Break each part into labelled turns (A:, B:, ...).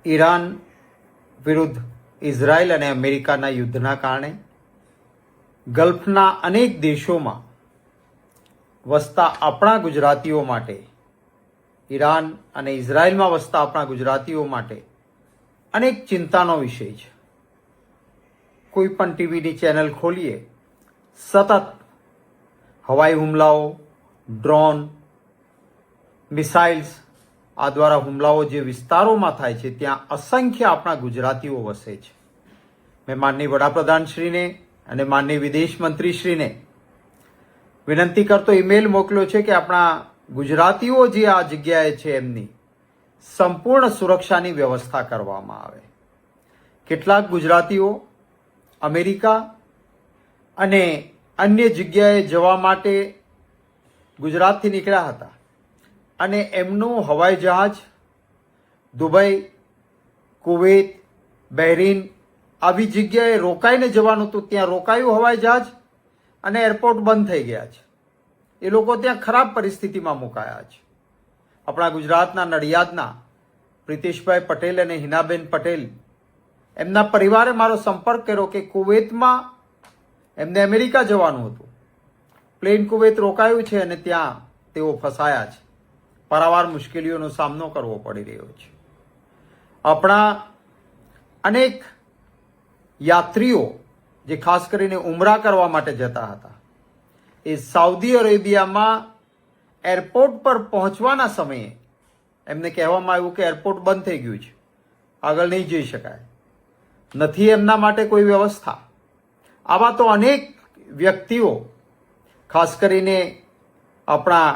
A: Iran વિરુદ્ધ Israel અને અમેરિકાના યુદ્ધના કારણે ગલ્ફના અનેક દેશોમાં વસતા આપણા ગુજરાતીઓ માટે, ઈરાન અને ઇઝરાયલમાં વસતા આપણા ગુજરાતીઓ માટે અનેક ચિંતાનો વિષય છે. કોઈ પણ ટીવીની ચેનલ ખોલીએ, સતત હવાઈ હુમલાઓ, ડ્રોન, મિસાઇલ્સ આ દ્વારા હુમલાઓ જે વિસ્તારોમાં થાય છે ત્યાં અસંખ્ય આપણા ગુજરાતીઓ વસે છે. મેં માનનીય વડાપ્રધાનશ્રીને અને માનનીય વિદેશ મંત્રીશ્રીને વિનંતી કરતો ઈમેલ મોકલ્યો છે કે આપણા ગુજરાતીઓ જે આ જગ્યાએ છે એમની સંપૂર્ણ સુરક્ષાની વ્યવસ્થા કરવામાં આવે. કેટલાક ગુજરાતીઓ અમેરિકા અને અન્ય જગ્યાએ જવા માટે ગુજરાતથી નીકળ્યા હતા અને એમનું હવાઈ જહાજ દુબઈ, કુવૈત, બહેરીન આવી જગ્યાએ રોકાઈને જવાનું હતું. ત્યાં રોકાયું હવાઈ જહાજ અને એરપોર્ટ બંધ થઈ ગયા છે. એ લોકો ત્યાં ખરાબ પરિસ્થિતિમાં મુકાયા છે. આપણા ગુજરાતના નડિયાદના પ્રિતેશભાઈ પટેલ અને હિનાબેન પટેલ, એમના પરિવારે મારો સંપર્ક કર્યો કે કુવૈતમાં એમને અમેરિકા જવાનું હતું, પ્લેન કુવૈત રોકાયું છે અને ત્યાં તેઓ ફસાયા છે. પારાવાર મુશ્કેલીઓનો સામનો કરવો પડી રહ્યો છે. આપણા અનેક યાત્રીઓ જે ખાસ કરીને ઉમરા કરવા માટે જતા હતા, એ સાઉદી અરેબિયામાં એરપોર્ટ પર પહોંચવાના સમયે એમને કહેવામાં આવ્યું કે એરપોર્ટ બંધ થઈ ગયું છે, આગળ નહીં જઈ શકાય, નથી એમના માટે કોઈ વ્યવસ્થા. આવા તો અનેક વ્યક્તિઓ ખાસ કરીને આપણા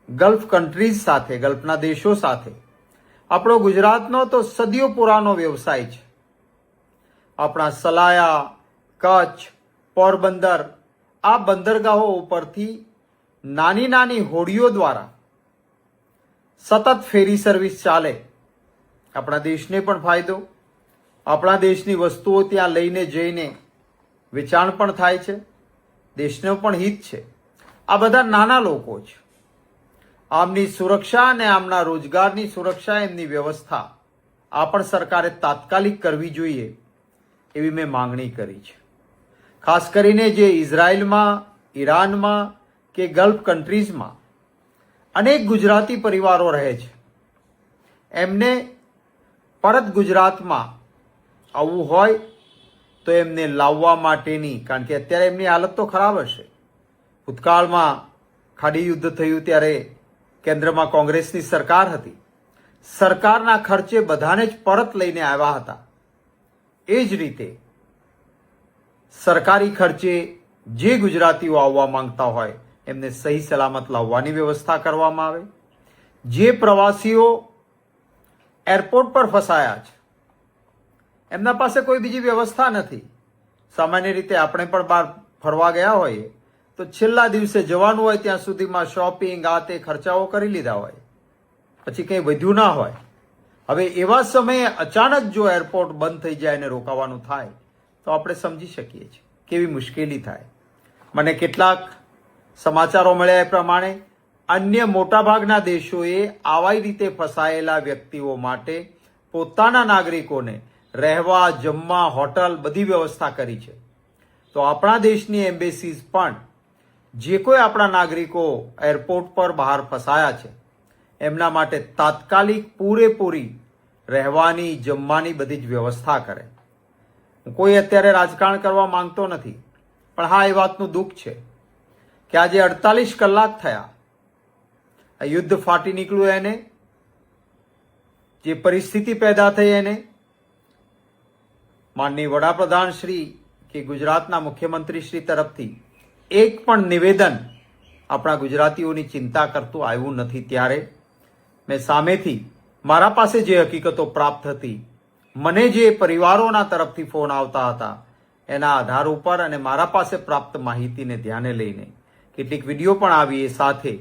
A: ગલ્ફ કન્ટ્રીઝ સાથે, ગલ્ફના દેશો સાથે આપણો ગુજરાતનો તો સદીઓ પુરાનો વ્યવસાય છે. આપણા સલાયા, કચ્છ, પોરબંદર આ બંદરગાહો ઉપરથી નાની નાની હોડીઓ દ્વારા સતત ફેરી સર્વિસ ચાલે. આપણા દેશને પણ ફાયદો, આપણા દેશની વસ્તુઓ ત્યાં લઈને જઈને વેચાણ પણ થાય છે, દેશનો પણ હિત છે. આ બધા નાના લોકો છે. આમની સુરક્ષા અને આમના રોજગારની સુરક્ષા, એમની વ્યવસ્થા આ પણ સરકારે તાત્કાલિક કરવી જોઈએ એવી મેં માંગણી કરી છે. ખાસ કરીને જે ઇઝરાયલમાં, ઈરાનમાં કે ગલ્ફ કન્ટ્રીઝમાં અનેક ગુજરાતી પરિવારો રહે છે, એમને પરત ગુજરાતમાં આવવું હોય તો એમને લાવવા માટેની, કારણ કે અત્યારે એમની હાલત તો ખરાબ હશે. ભૂતકાળમાં ખાડી યુદ્ધ થયું ત્યારે કેન્દ્રમાં કોંગ્રેસની સરકાર હતી, સરકારના ખર્ચે બધાને જ પરત લઈને આવ્યા હતા. એ જ રીતે સરકારી ખર્ચે જે ગુજરાતીઓ આવવા માંગતા હોય એમને સહી સલામત લાવવાની વ્યવસ્થા કરવામાં આવે. જે પ્રવાસીઓ એરપોર્ટ પર ફસાયા છે એમના પાસે કોઈ બીજી વ્યવસ્થા નથી. સામાન્ય રીતે આપણે પણ બહાર ફરવા ગયા હોઈએ તો છેલ્લા દિવસે જવાનું હોય ત્યાં સુધીમાં શોપિંગ આ તે ખર્ચાઓ કરી લીધા હોય, પછી કંઈ વધ્યું ના હોય. હવે એવા સમયે અચાનક જો એરપોર્ટ બંધ થઈ જાય અને રોકાવાનું થાય તો આપણે સમજી શકીએ છીએ કેવી મુશ્કેલી થાય. મને કેટલાક સમાચારો મળ્યા એ પ્રમાણે અન્ય મોટાભાગના દેશોએ આવા રીતે ફસાયેલા વ્યક્તિઓ માટે પોતાના નાગરિકોને રહેવા, જમવા, હોટલ બધી વ્યવસ્થા કરી છે. તો આપણા દેશની એમ્બેસીઝ પણ જે કોઈ આપણા નાગરિકો એરપોર્ટ પર બહાર ફસાયા છે એમના માટે તાત્કાલિક પૂરેપૂરી રહેવાની, જમવાની બધી જ વ્યવસ્થા કરે. હું કોઈ અત્યારે રાજકારણ કરવા માંગતો નથી, પણ હા, એ વાતનું દુઃખ છે કે આજે 48 કલાક થયા આ યુદ્ધ ફાટી નીકળ્યું, એને જે પરિસ્થિતિ પેદા થઈ એને માનનીય વડાપ્રધાન શ્રી કે ગુજરાતના મુખ્યમંત્રી શ્રી તરફથી એક પણ નિવેદન આપણા ગુજરાતીઓની ચિંતા કરતું આવ્યું નથી. ત્યારે મેં સામેથી મારા પાસે જે હકીકતો પ્રાપ્ત હતી, મને જે પરિવારોના તરફથી ફોન આવતા હતા એના આધાર ઉપર અને મારા પાસે પ્રાપ્ત માહિતીને ધ્યાને લઈને કેટલીક વિડીયો પણ આવી. એ સાથે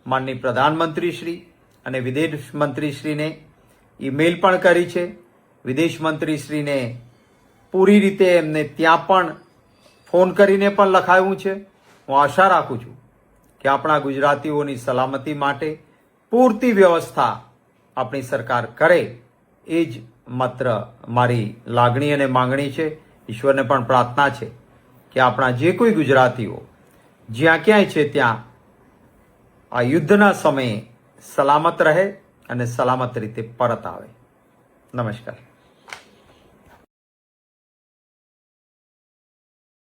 A: માનનીય પ્રધાનમંત્રી શ્રી અને વિદેશ મંત્રીશ્રીને ઈમેલ પણ કરી છે. વિદેશ મંત્રીશ્રીને પૂરી રીતે એમને ત્યાં પણ ફોન કરીને પણ લખાયું છે. હું આશા રાખું છું કે આપણા ગુજરાતીઓની સલામતી માટે પૂરતી વ્યવસ્થા આપણી સરકાર કરે, એ જ માત્ર મારી લાગણી અને માંગણી છે. ઈશ્વરને પણ પ્રાર્થના છે કે આપણા જે કોઈ ગુજરાતીઓ જ્યાં ક્યાંય છે ત્યાં આ યુદ્ધના સમયે સલામત રહે અને સલામત રીતે પરત આવે. નમસ્કાર.